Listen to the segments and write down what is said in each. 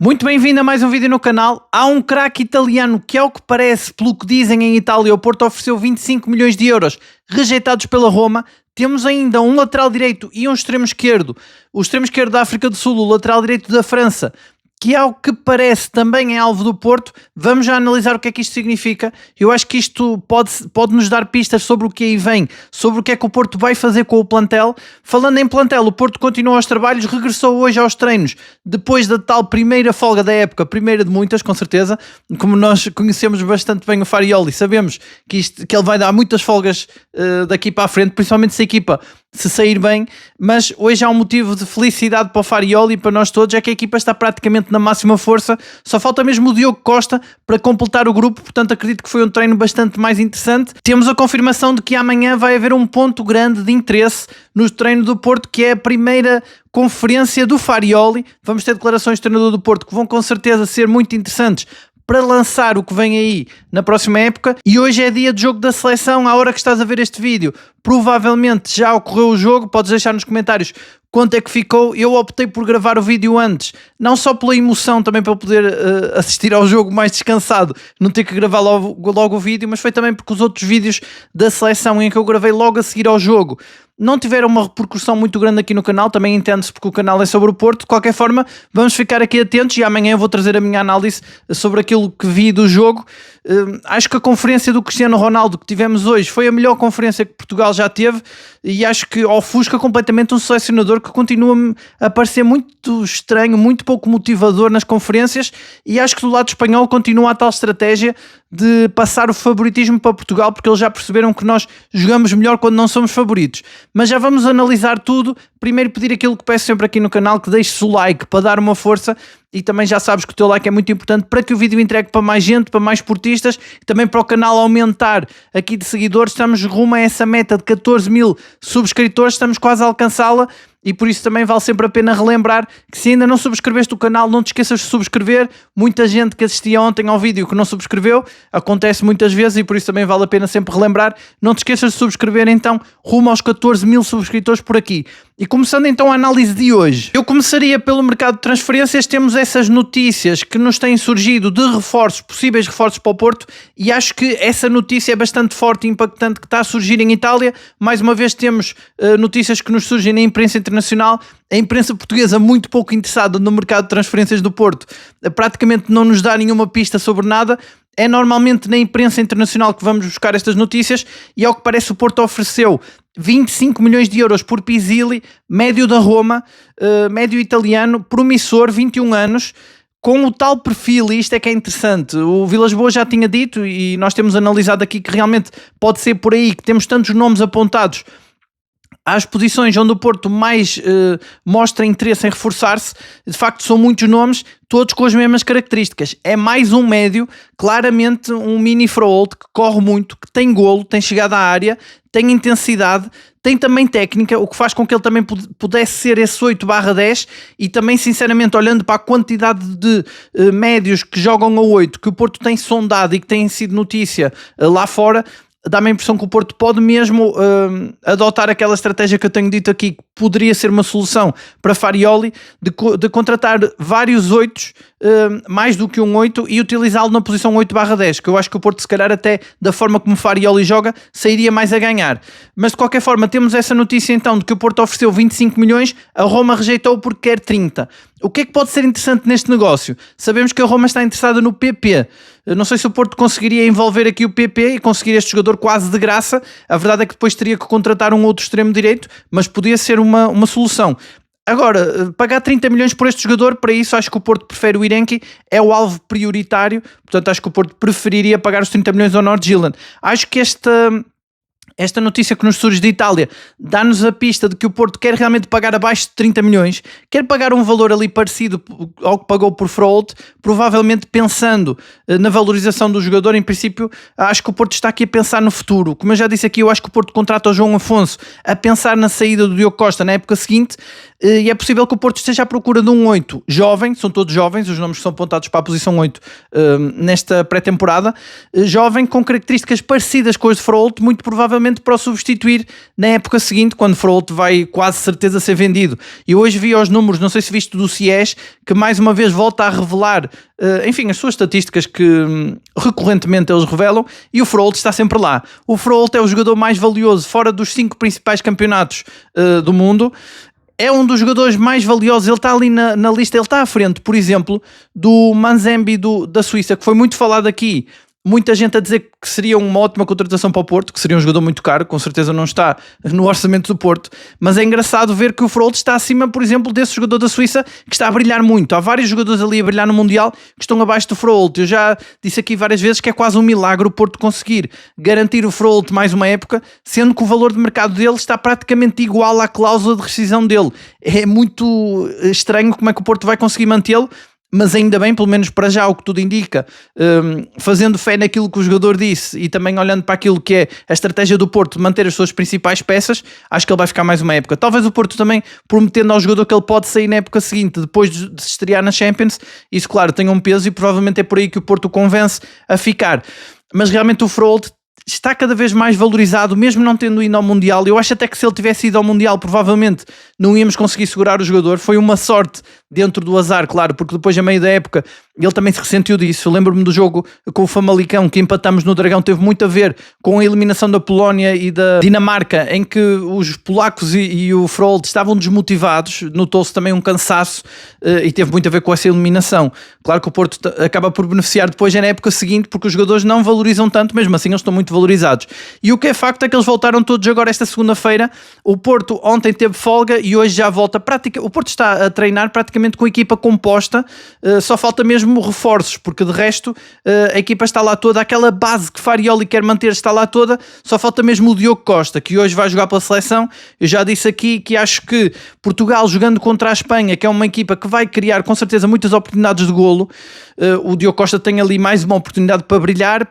Muito bem-vindo a mais um vídeo no canal. Há um craque italiano que, ao que parece, pelo que dizem em Itália, o Porto ofereceu 25 milhões de euros rejeitados pela Roma. Temos ainda um lateral direito e um extremo esquerdo. O extremo esquerdo da África do Sul, o lateral direito da França, que ao que parece também é alvo do Porto. Vamos já analisar o que é que isto significa. Eu acho que isto pode nos dar pistas sobre o que aí vem, sobre o que é que o Porto vai fazer com o plantel. Falando em plantel, o Porto continua aos trabalhos, regressou hoje aos treinos, depois da tal primeira folga da época, primeira de muitas, com certeza. Como nós conhecemos bastante bem o Farioli, sabemos que ele vai dar muitas folgas daqui para a frente, principalmente se a equipa se sair bem, mas hoje há um motivo de felicidade para o Farioli e para nós todos, é que a equipa está praticamente na máxima força, só falta mesmo o Diogo Costa para completar o grupo, portanto acredito que foi um treino bastante mais interessante. Temos a confirmação de que amanhã vai haver um ponto grande de interesse no treino do Porto, que é a primeira conferência do Farioli. Vamos ter declarações do treinador do Porto que vão com certeza ser muito interessantes para lançar o que vem aí na próxima época. E hoje é dia de jogo da seleção. À hora que estás a ver este vídeo, provavelmente já ocorreu o jogo. Podes deixar nos comentários quanto é que ficou. Eu optei por gravar o vídeo antes, não só pela emoção, também para poder assistir ao jogo mais descansado, não ter que gravar logo o vídeo, mas foi também porque os outros vídeos da seleção em que eu gravei logo a seguir ao jogo não tiveram uma repercussão muito grande aqui no canal. Também entende-se porque o canal é sobre o Porto. De qualquer forma, vamos ficar aqui atentos e amanhã eu vou trazer a minha análise sobre aquilo que vi do jogo. Acho que a conferência do Cristiano Ronaldo que tivemos hoje foi a melhor conferência que Portugal já teve, e acho que ofusca completamente um selecionador que continua a parecer muito estranho, muito pouco motivador nas conferências, e acho que do lado espanhol continua a tal estratégia de passar o favoritismo para Portugal, porque eles já perceberam que nós jogamos melhor quando não somos favoritos. Mas já vamos analisar tudo. Primeiro pedir aquilo que peço sempre aqui no canal, que deixes o like para dar uma força, e também já sabes que o teu like é muito importante para que o vídeo entregue para mais gente, para mais portistas, e também para o canal aumentar aqui de seguidores. Estamos rumo a essa meta de 14 mil subscritores, estamos quase a alcançá-la. E por isso também vale sempre a pena relembrar que se ainda não subscreveste o canal, não te esqueças de subscrever. Muita gente que assistia ontem ao vídeo que não subscreveu, acontece muitas vezes, e por isso também vale a pena sempre relembrar. Não te esqueças de subscrever então, rumo aos 14 mil subscritores por aqui. E começando então a análise de hoje, eu começaria pelo mercado de transferências. Temos essas notícias que nos têm surgido de reforços, possíveis reforços para o Porto, e acho que essa notícia é bastante forte e impactante, que está a surgir em Itália. Mais uma vez temos notícias que nos surgem na imprensa internacional. A imprensa portuguesa muito pouco interessada no mercado de transferências do Porto, praticamente não nos dá nenhuma pista sobre nada. É normalmente na imprensa internacional que vamos buscar estas notícias, e ao que parece o Porto ofereceu 25 milhões de euros por Pisili, médio da Roma, médio italiano, promissor, 21 anos, com o tal perfil. E isto é que é interessante. O Vilas Boas já tinha dito, e nós temos analisado aqui, que realmente pode ser por aí que temos tantos nomes apontados às posições onde o Porto mais mostra interesse em reforçar-se. De facto são muitos nomes, todos com as mesmas características. É mais um médio, claramente um mini Fraolt, que corre muito, que tem golo, tem chegada à área, tem intensidade, tem também técnica, o que faz com que ele também pudesse ser esse 8/10, e também sinceramente, olhando para a quantidade de médios que jogam a 8, que o Porto tem sondado e que tem sido notícia lá fora, dá-me a impressão que o Porto pode mesmo adotar aquela estratégia que eu tenho dito aqui, que poderia ser uma solução para Farioli, de contratar vários 8, mais do que um 8, e utilizá-lo na posição 8/10, que eu acho que o Porto, se calhar até da forma como Farioli joga, sairia mais a ganhar. Mas de qualquer forma temos essa notícia então de que o Porto ofereceu 25 milhões, a Roma rejeitou porque quer 30. O que é que pode ser interessante neste negócio? Sabemos que a Roma está interessada no PP. Não sei se o Porto conseguiria envolver aqui o PP e conseguir este jogador quase de graça. A verdade é que depois teria que contratar um outro extremo direito, mas podia ser uma solução. Agora, pagar 30 milhões por este jogador, para isso acho que o Porto prefere o Irenki, é o alvo prioritário, portanto acho que o Porto preferiria pagar os 30 milhões ao Nordjylland. Acho que esta notícia que nos surge de Itália dá-nos a pista de que o Porto quer realmente pagar abaixo de 30 milhões, quer pagar um valor ali parecido ao que pagou por Fraolt, provavelmente pensando na valorização do jogador. Em princípio, acho que o Porto está aqui a pensar no futuro. Como eu já disse aqui, eu acho que o Porto contrata o João Afonso a pensar na saída do Diogo Costa na época seguinte. e é possível que o Porto esteja à procura de um 8 jovem, são todos jovens, os nomes que são apontados para a posição 8 nesta pré-temporada, jovem com características parecidas com as de Frollo, muito provavelmente para o substituir na época seguinte, quando Frollo vai quase certeza ser vendido. E hoje vi os números, não sei se viste, do CIES, que mais uma vez volta a revelar, enfim, as suas estatísticas que recorrentemente eles revelam, e o Frollo está sempre lá. O Frollo é o jogador mais valioso fora dos 5 principais campeonatos do mundo. É um dos jogadores mais valiosos, ele está ali na lista, ele está à frente, por exemplo, do Manzembi da Suíça, que foi muito falado aqui. Muita gente a dizer que seria uma ótima contratação para o Porto, que seria um jogador muito caro, com certeza não está no orçamento do Porto, mas é engraçado ver que o Frollo está acima, por exemplo, desse jogador da Suíça que está a brilhar muito. Há vários jogadores ali a brilhar no Mundial que estão abaixo do Frollo. Eu já disse aqui várias vezes que é quase um milagre o Porto conseguir garantir o Frollo mais uma época, sendo que o valor de mercado dele está praticamente igual à cláusula de rescisão dele. É muito estranho como é que o Porto vai conseguir mantê-lo, mas ainda bem, pelo menos para já, o que tudo indica, fazendo fé naquilo que o jogador disse e também olhando para aquilo que é a estratégia do Porto, manter as suas principais peças, acho que ele vai ficar mais uma época. Talvez o Porto também prometendo ao jogador que ele pode sair na época seguinte, depois de se estrear na Champions, isso claro, tem um peso e provavelmente é por aí que o Porto o convence a ficar. Mas realmente o Frollo está cada vez mais valorizado, mesmo não tendo ido ao Mundial. Eu acho até que se ele tivesse ido ao Mundial, provavelmente não íamos conseguir segurar o jogador. Foi uma sorte dentro do azar, claro, porque depois, a meio da época, ele também se ressentiu disso. Eu lembro-me do jogo com o Famalicão, que empatamos no Dragão, teve muito a ver com a eliminação da Polónia e da Dinamarca, em que os polacos e o Frollo estavam desmotivados, notou-se também um cansaço e teve muito a ver com essa eliminação. Claro que o Porto acaba por beneficiar depois na época seguinte, porque os jogadores não valorizam tanto, mesmo assim eles estão muito valorizados. E o que é facto é que eles voltaram todos agora esta segunda-feira. O Porto ontem teve folga e hoje já volta. O Porto está a treinar praticamente com a equipa composta, só falta mesmo reforços, porque de resto a equipa está lá toda, aquela base que Farioli quer manter está lá toda, só falta mesmo o Diogo Costa, que hoje vai jogar pela seleção. Eu já disse aqui que acho que Portugal jogando contra a Espanha, que é uma equipa que vai criar com certeza muitas oportunidades de golo, o Diogo Costa tem ali mais uma oportunidade para brilhar,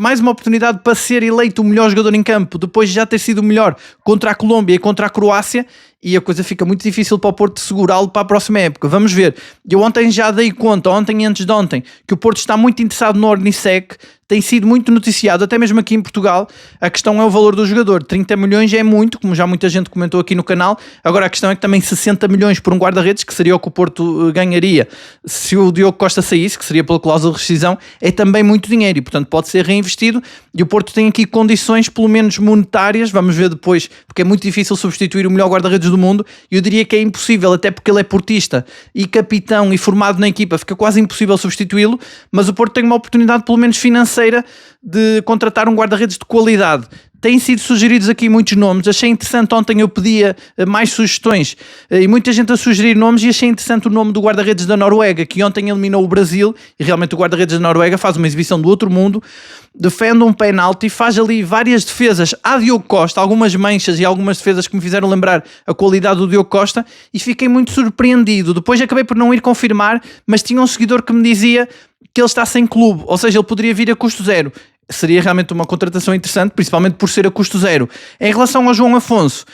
mais uma oportunidade para ser eleito o melhor jogador em campo, depois de já ter sido o melhor contra a Colômbia e contra a Croácia, e a coisa fica muito difícil para o Porto segurá-lo para a próxima época. Vamos ver. Eu ontem já dei conta, ontem e antes de ontem, que o Porto está muito interessado no Ornisek, tem sido muito noticiado, até mesmo aqui em Portugal. A questão é o valor do jogador. 30 milhões é muito, como já muita gente comentou aqui no canal. Agora a questão é que também 60 milhões por um guarda-redes, que seria o que o Porto ganharia se o Diogo Costa saísse, que seria pela cláusula de rescisão, é também muito dinheiro e portanto pode ser reinvestido, e o Porto tem aqui condições pelo menos monetárias, vamos ver depois, porque é muito difícil substituir o melhor guarda-redes do mundo, e eu diria que é impossível, até porque ele é portista e capitão e formado na equipa, fica quase impossível substituí-lo, mas o Porto tem uma oportunidade pelo menos financeira de contratar um guarda-redes de qualidade. Têm sido sugeridos aqui muitos nomes, achei interessante, ontem eu pedia mais sugestões e muita gente a sugerir nomes, e achei interessante o nome do guarda-redes da Noruega, que ontem eliminou o Brasil, e realmente o guarda-redes da Noruega faz uma exibição do outro mundo, defende um penalti, faz ali várias defesas a Diogo Costa, algumas manchas e algumas defesas que me fizeram lembrar a qualidade do Diogo Costa, e fiquei muito surpreendido. Depois acabei por não ir confirmar, mas tinha um seguidor que me dizia que ele está sem clube, ou seja, ele poderia vir a custo zero. Seria realmente uma contratação interessante, principalmente por ser a custo zero. Em relação ao João Afonso,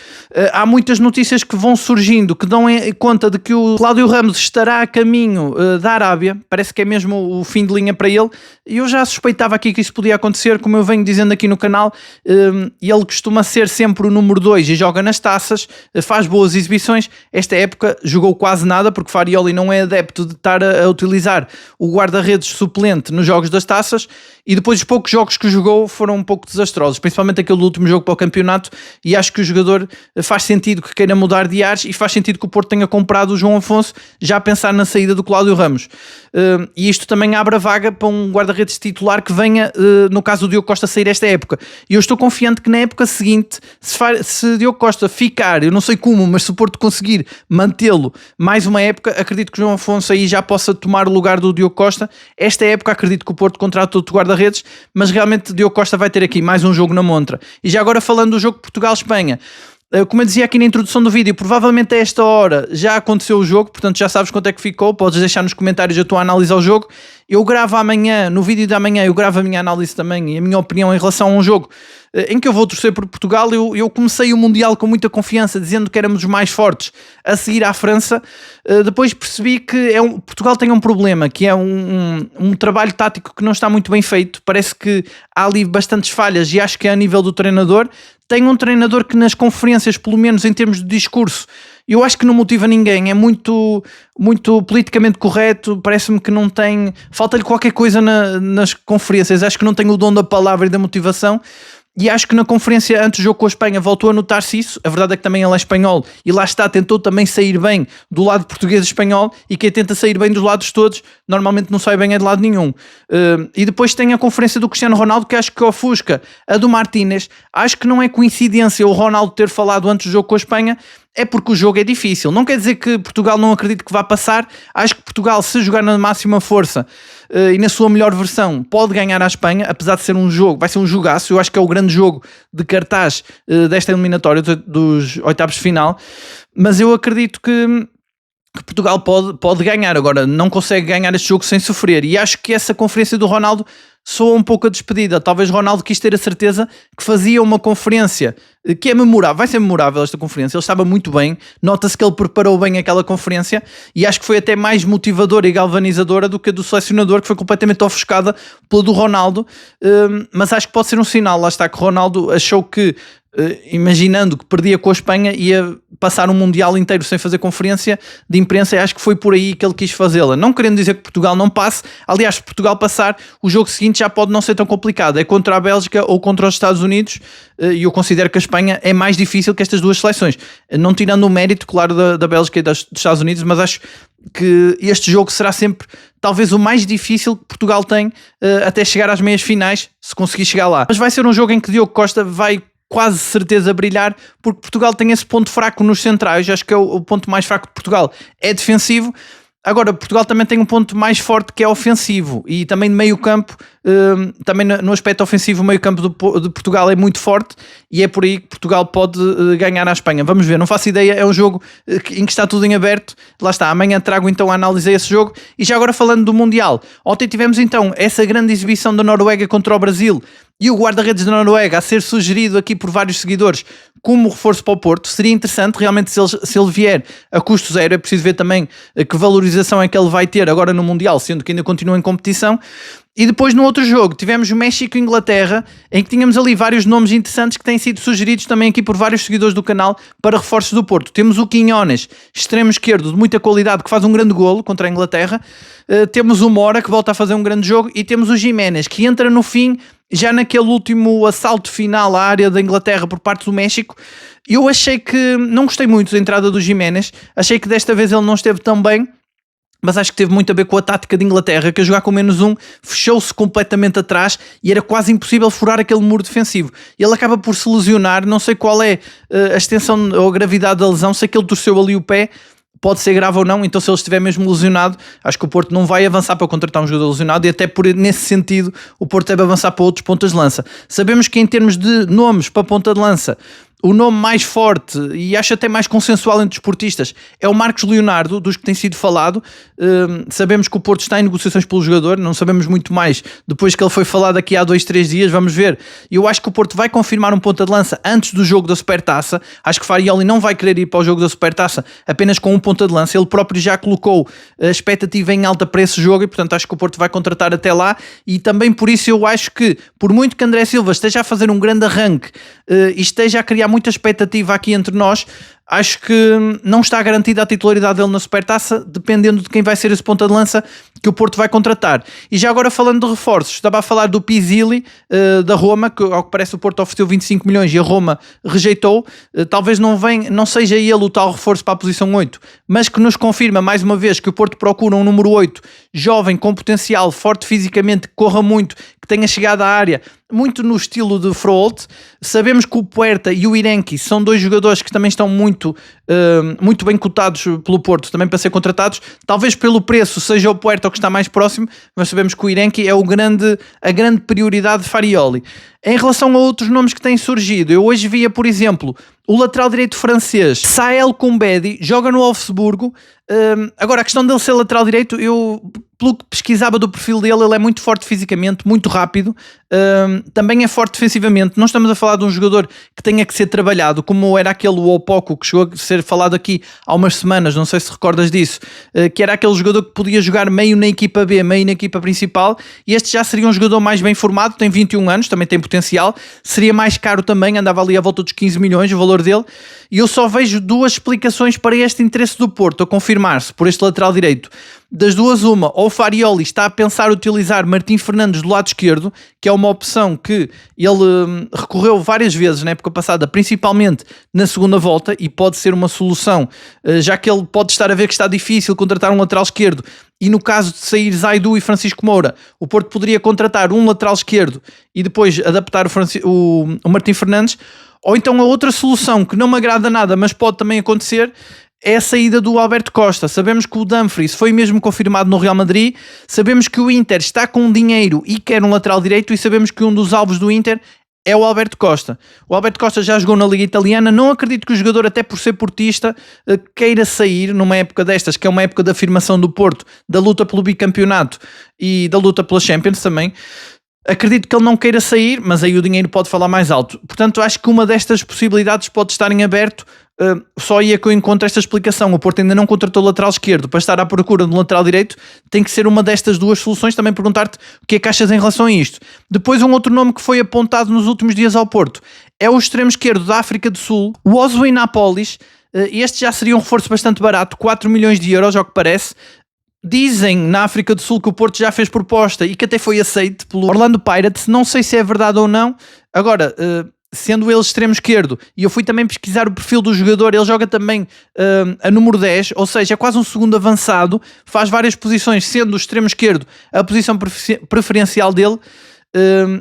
há muitas notícias que vão surgindo que dão conta de que o Cláudio Ramos estará a caminho da Arábia, parece que é mesmo o fim de linha para ele, e eu já suspeitava aqui que isso podia acontecer, como eu venho dizendo aqui no canal. Ele costuma ser sempre o número 2 e joga nas taças, faz boas exibições. Esta época jogou quase nada, porque Farioli não é adepto de estar a utilizar o guarda-redes suplente nos jogos das taças, e depois os poucos jogos que jogou foram um pouco desastrosos, principalmente aquele último jogo para o campeonato, e acho que o jogador faz sentido que queira mudar de ares, e faz sentido que o Porto tenha comprado o João Afonso já a pensar na saída do Cláudio Ramos, e isto também abre a vaga para um guarda-redes titular que venha, no caso do Diogo Costa sair esta época, e eu estou confiante que na época seguinte, se Diogo Costa ficar, eu não sei como, mas se o Porto conseguir mantê-lo mais uma época, acredito que o João Afonso aí já possa tomar o lugar do Diogo Costa. Esta época acredito que o Porto contrata outro guarda-redes, mas realmente Diogo Costa vai ter aqui mais um jogo na montra. E já agora falando do jogo Portugal-Espanha, como eu dizia aqui na introdução do vídeo, provavelmente a esta hora já aconteceu o jogo, portanto já sabes quanto é que ficou, podes deixar nos comentários a tua análise ao jogo. Eu gravo amanhã, no vídeo de amanhã, eu gravo a minha análise também e a minha opinião em relação a um jogo em que eu vou torcer por Portugal. Eu comecei o Mundial com muita confiança, dizendo que éramos os mais fortes a seguir à França. Depois percebi que Portugal tem um problema, que é um trabalho tático que não está muito bem feito. Parece que há ali bastantes falhas e acho que é a nível do treinador. Tem um treinador que nas conferências, pelo menos em termos de discurso, eu acho que não motiva ninguém, é muito politicamente correto, parece-me que não tem... Falta-lhe qualquer coisa nas conferências, acho que não tem o dom da palavra e da motivação. E acho que na conferência antes do jogo com a Espanha voltou a notar-se isso. A verdade é que também ele é espanhol e lá está, tentou também sair bem do lado português e espanhol, e quem tenta sair bem dos lados todos normalmente não sai bem de lado nenhum. E depois tem a conferência do Cristiano Ronaldo, que acho que ofusca a do Martínez. Acho que não é coincidência o Ronaldo ter falado antes do jogo com a Espanha, é porque o jogo é difícil. Não quer dizer que Portugal não acredite que vá passar. Acho que Portugal, se jogar na máxima força e na sua melhor versão, pode ganhar à Espanha, apesar de ser um jogo, vai ser um jogaço. Eu acho que é o grande jogo de cartaz desta eliminatória dos oitavos de final, mas eu acredito que Portugal pode ganhar. Agora, não consegue ganhar este jogo sem sofrer, e acho que essa conferência do Ronaldo soa um pouco a despedida. Talvez Ronaldo quis ter a certeza que fazia uma conferência que é memorável, vai ser memorável esta conferência. Ele estava muito bem, nota-se que ele preparou bem aquela conferência, e acho que foi até mais motivadora e galvanizadora do que a do selecionador, que foi completamente ofuscada pela do Ronaldo. Mas acho que pode ser um sinal, lá está, que Ronaldo achou que, imaginando que perdia com a Espanha, ia passar um Mundial inteiro sem fazer conferência de imprensa, e acho que foi por aí que ele quis fazê-la. Não querendo dizer que Portugal não passe, aliás, se Portugal passar, o jogo seguinte já pode não ser tão complicado, é contra a Bélgica ou contra os Estados Unidos, e eu considero que a Espanha é mais difícil que estas duas seleções, não tirando o mérito, claro, da Bélgica e dos Estados Unidos, mas acho que este jogo será sempre talvez o mais difícil que Portugal tem até chegar às meias finais, se conseguir chegar lá. Mas vai ser um jogo em que Diogo Costa vai quase certeza brilhar, porque Portugal tem esse ponto fraco nos centrais. Acho que é o ponto mais fraco de Portugal, é defensivo. Agora, Portugal também tem um ponto mais forte, que é ofensivo, e também de meio campo, também no aspecto ofensivo o meio campo de Portugal é muito forte, e é por aí que Portugal pode ganhar à Espanha. Vamos ver, não faço ideia, é um jogo em que está tudo em aberto. Lá está, amanhã trago então a análise a esse jogo. E já agora falando do Mundial, ontem tivemos então essa grande exibição da Noruega contra o Brasil, e o guarda-redes da Noruega a ser sugerido aqui por vários seguidores como reforço para o Porto. Seria interessante realmente se ele vier a custo zero. É preciso ver também que valorização é que ele vai ter agora no Mundial, sendo que ainda continua em competição. E depois no outro jogo tivemos o México e Inglaterra, em que tínhamos ali vários nomes interessantes que têm sido sugeridos também aqui por vários seguidores do canal para reforços do Porto. Temos o Quiñones, extremo esquerdo de muita qualidade, que faz um grande golo contra a Inglaterra. Temos o Mora, que volta a fazer um grande jogo, e temos o Giménez, que entra no fim, já naquele último assalto final à área da Inglaterra por parte do México. Eu achei que não gostei muito da entrada do Giménez, achei que desta vez ele não esteve tão bem, mas acho que teve muito a ver com a tática de Inglaterra, que a jogar com -1 fechou-se completamente atrás e era quase impossível furar aquele muro defensivo. Ele acaba por se lesionar, não sei qual é a extensão ou a gravidade da lesão, sei que ele torceu ali o pé, pode ser grave ou não, então se ele estiver mesmo lesionado, acho que o Porto não vai avançar para contratar um jogador lesionado, e até nesse sentido o Porto deve avançar para outros pontas de lança. Sabemos que em termos de nomes para ponta de lança, o nome mais forte, e acho até mais consensual entre os portistas, é o Marcos Leonardo, dos que tem sido falado. Sabemos que o Porto está em negociações pelo jogador, não sabemos muito mais depois que ele foi falado aqui há 2-3 dias, vamos ver. Eu acho que o Porto vai confirmar um ponta de lança antes do jogo da Supertaça. Acho que Farioli não vai querer ir para o jogo da Supertaça apenas com um ponta de lança, ele próprio já colocou a expectativa em alta para esse jogo, e portanto acho que o Porto vai contratar até lá. E também por isso eu acho que, por muito que André Silva esteja a fazer um grande arranque e esteja a criar muita expectativa aqui entre nós, acho que não está garantida a titularidade dele na Supertaça, dependendo de quem vai ser esse ponta de lança que o Porto vai contratar. E já agora falando de reforços, estava a falar do Pizzi, da Roma, que ao que parece o Porto ofereceu 25 milhões e a Roma rejeitou. Talvez não seja ele o tal reforço para a posição 8, mas que nos confirma mais uma vez que o Porto procura um número 8, jovem, com potencial, forte fisicamente, que corra muito, que tenha chegado à área, muito no estilo de Froholt. Sabemos que o Puerta e o Irenki são dois jogadores que também estão muito bem cotados pelo Porto, também para ser contratados. Talvez pelo preço seja o Puerta o que está mais próximo, mas sabemos que o Irenki é a grande prioridade de Farioli. Em relação a outros nomes que têm surgido, eu hoje via, por exemplo, o lateral direito francês Sael Koumbedi, joga no Wolfsburgo. Agora, a questão dele ser lateral direito, eu pelo que pesquisava do perfil dele, ele é muito forte fisicamente, muito rápido, também é forte defensivamente. Não estamos a falar de um jogador que tenha que ser trabalhado, como era aquele Opoku que chegou a ser falado aqui há umas semanas, não sei se recordas disso, que era aquele jogador que podia jogar meio na equipa B, meio na equipa principal, e este já seria um jogador mais bem formado, tem 21 anos, também tem potencial, seria mais caro também, andava ali à volta dos 15 milhões o valor dele, e eu só vejo duas explicações para este interesse do Porto a confirmar-se por este lateral direito. Das duas, uma, ou o Farioli está a pensar utilizar Martim Fernandes do lado esquerdo, que é uma opção que ele recorreu várias vezes na época passada, principalmente na segunda volta, e pode ser uma solução, já que ele pode estar a ver que está difícil contratar um lateral esquerdo, e no caso de sair Zaidu e Francisco Moura, o Porto poderia contratar um lateral esquerdo e depois adaptar o Martim Fernandes. Ou então a outra solução que não me agrada nada, mas pode também acontecer, é a saída do Alberto Costa. Sabemos que o Dumfries foi mesmo confirmado no Real Madrid, sabemos que o Inter está com dinheiro e quer um lateral direito, e sabemos que um dos alvos do Inter é o Alberto Costa. O Alberto Costa já jogou na Liga Italiana, não acredito que o jogador, até por ser portista, queira sair numa época destas, que é uma época de afirmação do Porto, da luta pelo bicampeonato e da luta pela Champions também. Acredito que ele não queira sair, mas aí o dinheiro pode falar mais alto. Portanto, acho que uma destas possibilidades pode estar em aberto. Só aí é que eu encontro esta explicação. O Porto ainda não contratou o lateral esquerdo, para estar à procura do lateral direito tem que ser uma destas duas soluções. Também perguntar-te o que é que achas em relação a isto. Depois, um outro nome que foi apontado nos últimos dias ao Porto é o extremo esquerdo da África do Sul, o Oswin Napolis. Este já seria um reforço bastante barato, 4 milhões de euros, ao que parece. Dizem na África do Sul que o Porto já fez proposta e que até foi aceito pelo Orlando Pirates. Não sei se é verdade ou não. Agora, sendo ele extremo esquerdo, e eu fui também pesquisar o perfil do jogador, ele joga também a número 10, ou seja, é quase um segundo avançado, faz várias posições, sendo o extremo esquerdo a posição preferencial dele.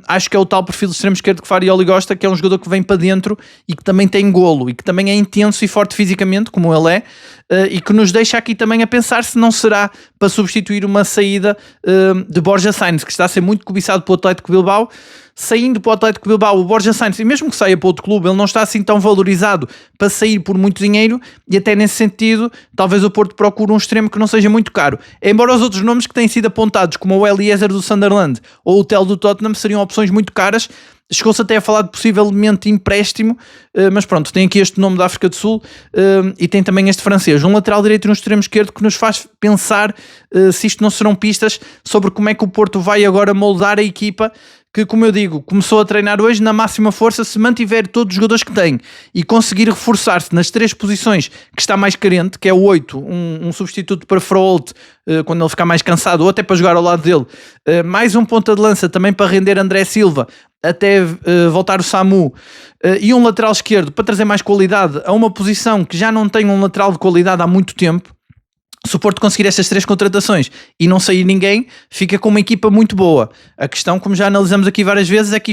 Acho que é o tal perfil de extremo esquerdo que Farioli gosta, que é um jogador que vem para dentro e que também tem golo e que também é intenso e forte fisicamente, como ele é, e que nos deixa aqui também a pensar se não será para substituir uma saída de Borja Sainz, que está a ser muito cobiçado pelo Atlético Bilbao. Saindo para o Atlético Bilbao, o Borja Sainz, e mesmo que saia para outro clube, ele não está assim tão valorizado para sair por muito dinheiro, e até nesse sentido, talvez o Porto procure um extremo que não seja muito caro. Embora os outros nomes que têm sido apontados, como o Eliezer do Sunderland ou o Tel do Tottenham, seriam opções muito caras. Chegou-se até a falar de possivelmente empréstimo, mas pronto, tem aqui este nome da África do Sul e tem também este francês. Um lateral direito e um extremo esquerdo que nos faz pensar se isto não serão pistas sobre como é que o Porto vai agora moldar a equipa, que, como eu digo, começou a treinar hoje na máxima força. Se mantiver todos os jogadores que tem e conseguir reforçar-se nas três posições que está mais carente, que é o 8, um substituto para Froholt quando ele ficar mais cansado, ou até para jogar ao lado dele, mais um ponta de lança também para render André Silva até voltar o Samu, e um lateral esquerdo para trazer mais qualidade a uma posição que já não tem um lateral de qualidade há muito tempo. Se o Porto conseguir estas três contratações e não sair ninguém, fica com uma equipa muito boa. A questão, como já analisamos aqui várias vezes, é que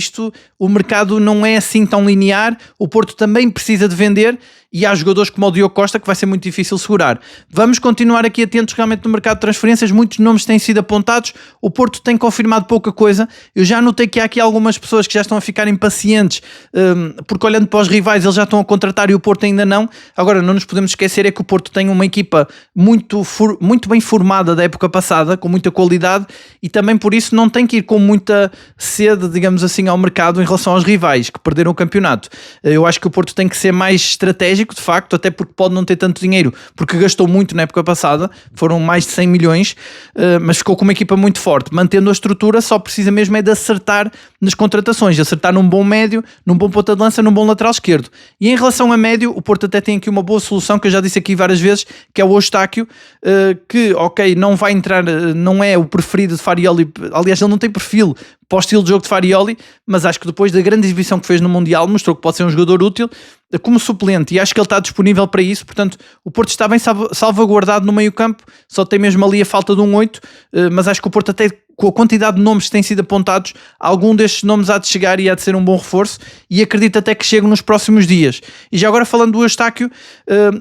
o mercado não é assim tão linear. O Porto também precisa de vender e há jogadores como o Diogo Costa que vai ser muito difícil segurar. Vamos continuar aqui atentos realmente no mercado de transferências. Muitos nomes têm sido apontados. O Porto tem confirmado pouca coisa. Eu já notei que há aqui algumas pessoas que já estão a ficar impacientes, porque olhando para os rivais eles já estão a contratar e o Porto ainda não. Agora, não nos podemos esquecer é que o Porto tem uma equipa muito bem formada da época passada, com muita qualidade, e também por isso não tem que ir com muita sede, digamos assim, ao mercado em relação aos rivais que perderam o campeonato. Eu acho que o Porto tem que ser mais estratégico, de facto, até porque pode não ter tanto dinheiro, porque gastou muito na época passada, foram mais de 100 milhões, mas ficou com uma equipa muito forte. Mantendo a estrutura, só precisa mesmo é de acertar nas contratações, acertar num bom médio, num bom ponta de lança, num bom lateral esquerdo. E em relação a médio, o Porto até tem aqui uma boa solução, que eu já disse aqui várias vezes, que é o Eustáquio, que, ok, não vai entrar, não é o preferido de Farioli, aliás, ele não tem perfil para o estilo de jogo de Farioli, mas acho que depois da grande exibição que fez no Mundial, mostrou que pode ser um jogador útil como suplente, e acho que ele está disponível para isso. Portanto, o Porto está bem salvaguardado no meio campo, só tem mesmo ali a falta de um 8, mas acho que o Porto, até com a quantidade de nomes que têm sido apontados, algum destes nomes há de chegar e há de ser um bom reforço, e acredito até que chegam nos próximos dias. E já agora falando do Eustáquio,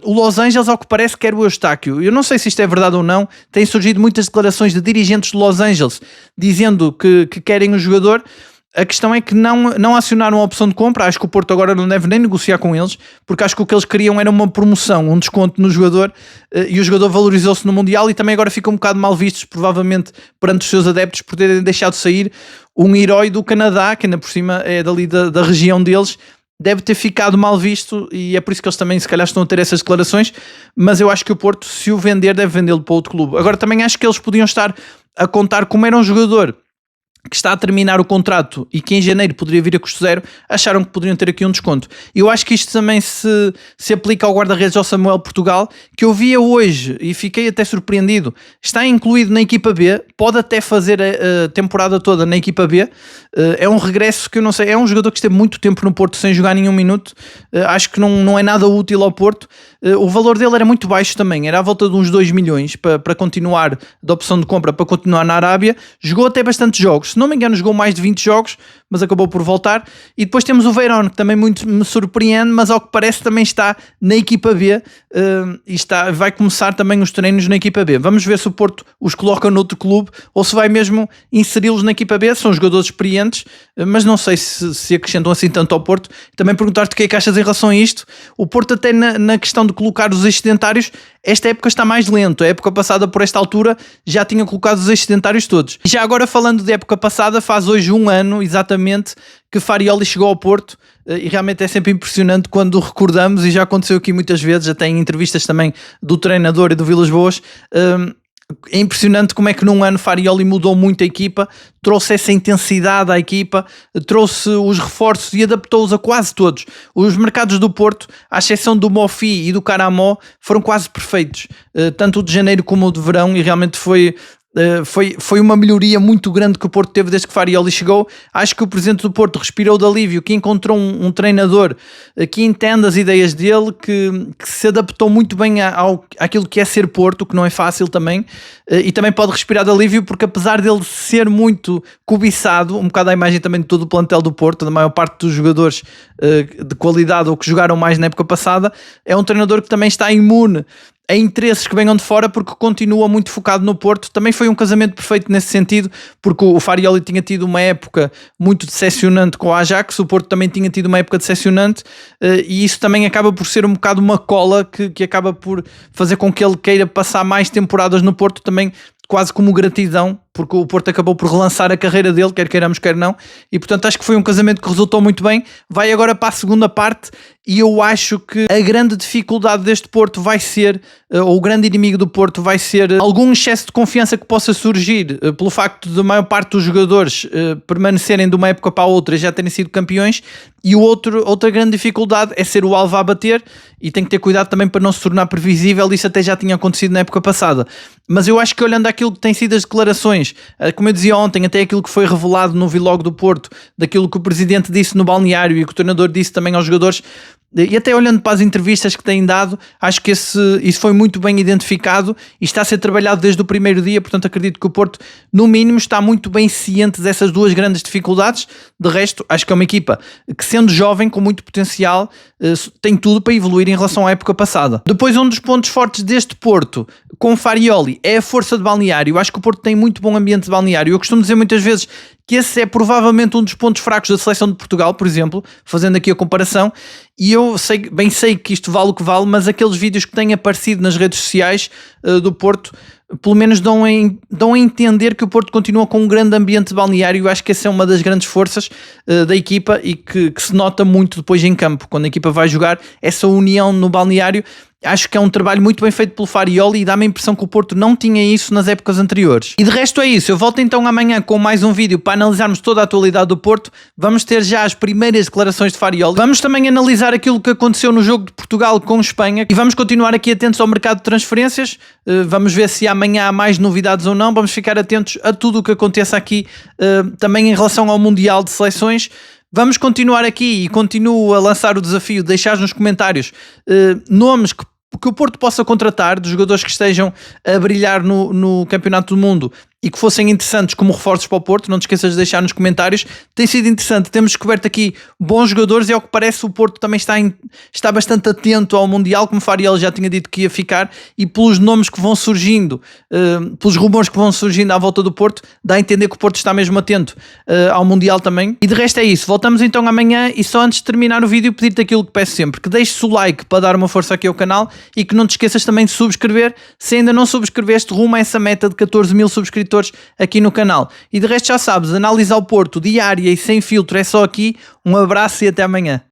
o Los Angeles, ao que parece, quer o Eustáquio. Eu não sei se isto é verdade ou não, têm surgido muitas declarações de dirigentes de Los Angeles dizendo que querem o jogador. A questão é que não acionaram a opção de compra. Acho que o Porto agora não deve nem negociar com eles, porque acho que o que eles queriam era uma promoção, um desconto no jogador, e o jogador valorizou-se no Mundial e também agora ficam um bocado mal vistos, provavelmente perante os seus adeptos, por terem deixado de sair um herói do Canadá, que ainda por cima é dali da região deles. Deve ter ficado mal visto e é por isso que eles também se calhar estão a ter essas declarações, mas eu acho que o Porto, se o vender, deve vendê-lo para outro clube. Agora também acho que eles podiam estar a contar como era um jogador que está a terminar o contrato e que em janeiro poderia vir a custo zero, acharam que poderiam ter aqui um desconto. Eu acho que isto também se aplica ao guarda-redes ao Samuel Portugal, que eu via hoje e fiquei até surpreendido. Está incluído na equipa B, pode até fazer a temporada toda na equipa B. É um regresso que eu não sei, é um jogador que esteve muito tempo no Porto sem jogar nenhum minuto. Acho que não é nada útil ao Porto. O valor dele era muito baixo também, era à volta de uns 2 milhões para continuar, da opção de compra para continuar na Arábia. Jogou até bastante jogos, se não me engano jogou mais de 20 jogos, mas acabou por voltar. E depois temos o Verón, que também muito me surpreende, mas ao que parece também está na equipa B, e vai começar também os treinos na equipa B. Vamos ver se o Porto os coloca noutro clube ou se vai mesmo inseri-los na equipa B. São jogadores experientes, mas não sei se acrescentam assim tanto ao Porto. Também perguntar-te o que é que achas em relação a isto. O Porto até na questão de colocar os excedentários, esta época está mais lento. A época passada, por esta altura, já tinha colocado os excedentários todos. E já agora falando da época passada, faz hoje um ano exatamente que Farioli chegou ao Porto, e realmente é sempre impressionante quando recordamos, e já aconteceu aqui muitas vezes, até em entrevistas também do treinador e do Vilas Boas. É impressionante como é que num ano Farioli mudou muito a equipa, trouxe essa intensidade à equipa, trouxe os reforços e adaptou-os a quase todos. Os mercados do Porto, à exceção do Mofi e do Caramó, foram quase perfeitos, tanto o de janeiro como o de verão, e realmente foi uma melhoria muito grande que o Porto teve desde que Farioli chegou. Acho que o presidente do Porto respirou de alívio, que encontrou um treinador que entende as ideias dele, que se adaptou muito bem àquilo que é ser Porto, que não é fácil também, e também pode respirar de alívio, porque apesar dele ser muito cobiçado, um bocado a imagem também de todo o plantel do Porto, da maior parte dos jogadores de qualidade ou que jogaram mais na época passada, é um treinador que também está imune a interesses que venham de fora, porque continua muito focado no Porto. Também foi um casamento perfeito nesse sentido, porque o Farioli tinha tido uma época muito decepcionante com o Ajax, o Porto também tinha tido uma época decepcionante, e isso também acaba por ser um bocado uma cola que acaba por fazer com que ele queira passar mais temporadas no Porto, também quase como gratidão, porque o Porto acabou por relançar a carreira dele, quer queiramos, quer não, e portanto acho que foi um casamento que resultou muito bem. Vai agora para a segunda parte, e eu acho que a grande dificuldade deste Porto vai ser, ou o grande inimigo do Porto vai ser algum excesso de confiança que possa surgir pelo facto de a maior parte dos jogadores permanecerem de uma época para a outra e já terem sido campeões, e outra grande dificuldade é ser o alvo a bater, e tem que ter cuidado também para não se tornar previsível. Isso até já tinha acontecido na época passada, mas eu acho que olhando aquilo que tem sido as declarações, como eu dizia ontem, até aquilo que foi revelado no vlog do Porto, daquilo que o presidente disse no balneário e que o treinador disse também aos jogadores, e até olhando para as entrevistas que têm dado, acho que isso foi muito bem identificado e está a ser trabalhado desde o primeiro dia. Portanto acredito que o Porto no mínimo está muito bem ciente dessas duas grandes dificuldades. De resto, acho que é uma equipa que, sendo jovem, com muito potencial, tem tudo para evoluir em relação à época passada. Depois, um dos pontos fortes deste Porto com Farioli é a força de balneário. Eu acho que o Porto tem muito bom ambiente de balneário. Eu costumo dizer muitas vezes que esse é provavelmente um dos pontos fracos da seleção de Portugal, por exemplo, fazendo aqui a comparação, e eu sei que isto vale o que vale, mas aqueles vídeos que têm aparecido nas redes sociais do Porto, pelo menos dão a entender que o Porto continua com um grande ambiente de balneário. Eu acho que essa é uma das grandes forças da equipa, e que se nota muito depois em campo, quando a equipa vai jogar, essa união no balneário. Acho que é um trabalho muito bem feito pelo Farioli e dá-me a impressão que o Porto não tinha isso nas épocas anteriores. E de resto é isso. Eu volto então amanhã com mais um vídeo para analisarmos toda a atualidade do Porto. Vamos ter já as primeiras declarações de Farioli. Vamos também analisar aquilo que aconteceu no jogo de Portugal com Espanha, e vamos continuar aqui atentos ao mercado de transferências. Vamos ver se amanhã há mais novidades ou não. Vamos ficar atentos a tudo o que aconteça aqui, também em relação ao Mundial de Seleções. Vamos continuar aqui, e continuo a lançar o desafio de deixar nos comentários nomes que o Porto possa contratar, de jogadores que estejam a brilhar no Campeonato do Mundo e que fossem interessantes como reforços para o Porto. Não te esqueças de deixar nos comentários. Tem sido interessante, temos descoberto aqui bons jogadores e ao que parece o Porto também está bastante atento ao Mundial, como Fariel já tinha dito que ia ficar, e pelos nomes que vão surgindo, pelos rumores que vão surgindo à volta do Porto, dá a entender que o Porto está mesmo atento ao Mundial também. E de resto é isso, voltamos então amanhã e só antes de terminar o vídeo pedir-te aquilo que peço sempre, que deixes o like para dar uma força aqui ao canal e que não te esqueças também de subscrever, se ainda não subscreveste, rumo a essa meta de 14 mil subscritores aqui no canal. E de resto já sabes, analisar o Porto diária e sem filtro é só aqui. Um abraço e até amanhã.